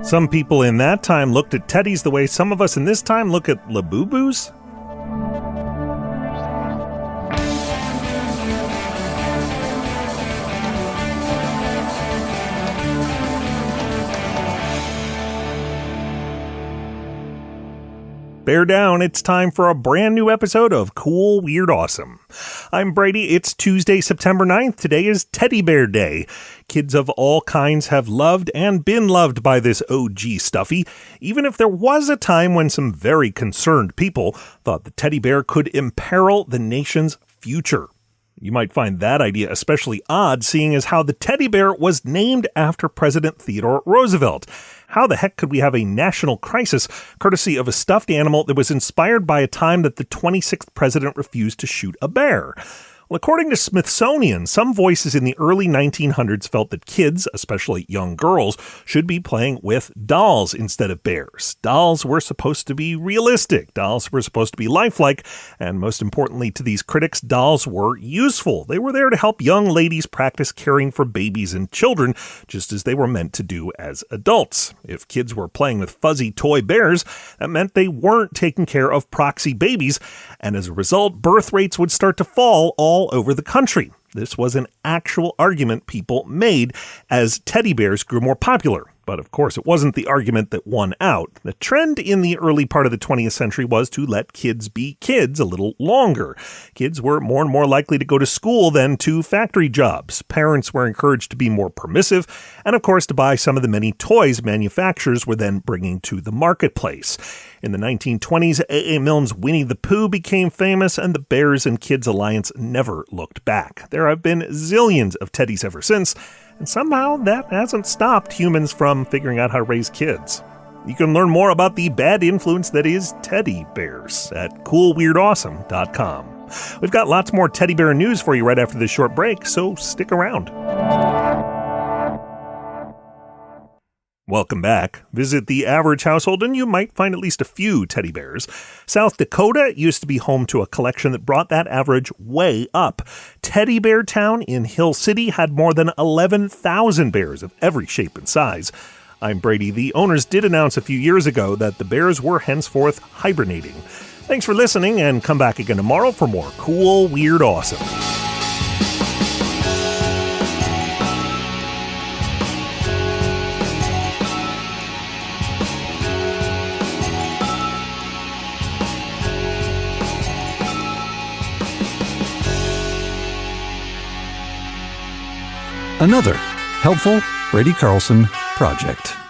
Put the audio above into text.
Some people in that time looked at teddies the way some of us in this time look at Labubus. Bear down, it's time for a brand new episode of Cool, Weird, Awesome. I'm Brady, it's Tuesday, September 9th. Today is Teddy Bear Day. Kids of all kinds have loved and been loved by this OG stuffie, even if there was a time when some very concerned people thought the teddy bear could imperil the nation's future. You might find that idea especially odd, seeing as how the teddy bear was named after President Theodore Roosevelt. How the heck could we have a national crisis courtesy of a stuffed animal that was inspired by a time that the 26th president refused to shoot a bear? Well, according to Smithsonian, some voices in the early 1900s felt that kids, especially young girls, should be playing with dolls instead of bears. Dolls were supposed to be realistic. Dolls were supposed to be lifelike. And most importantly to these critics, dolls were useful. They were there to help young ladies practice caring for babies and children, just as they were meant to do as adults. If kids were playing with fuzzy toy bears, that meant they weren't taking care of proxy babies. And as a result, birth rates would start to fall all over the country. This was an actual argument people made as teddy bears grew more popular. But of course, it wasn't the argument that won out. The trend in the early part of the 20th century was to let kids be kids a little longer. Kids were more and more likely to go to school than to factory jobs. Parents were encouraged to be more permissive, and of course to buy some of the many toys manufacturers were then bringing to the marketplace. In the 1920s, A.A. Milne's Winnie the Pooh became famous, and the Bears and Kids Alliance never looked back. There have been zillions of teddies ever since, and somehow that hasn't stopped humans from figuring out how to raise kids. You can learn more about the bad influence that is teddy bears at coolweirdawesome.com. We've got lots more teddy bear news for you right after this short break, so stick around. Welcome back. Visit the average household and you might find at least a few teddy bears. South Dakota used to be home to a collection that brought that average way up. Teddy Bear Town in Hill City had more than 11,000 bears of every shape and size. I'm Brady. The owners did announce a few years ago that the bears were henceforth hibernating. Thanks for listening and come back again tomorrow for more Cool, Weird, Awesome. Another helpful Brady Carlson project.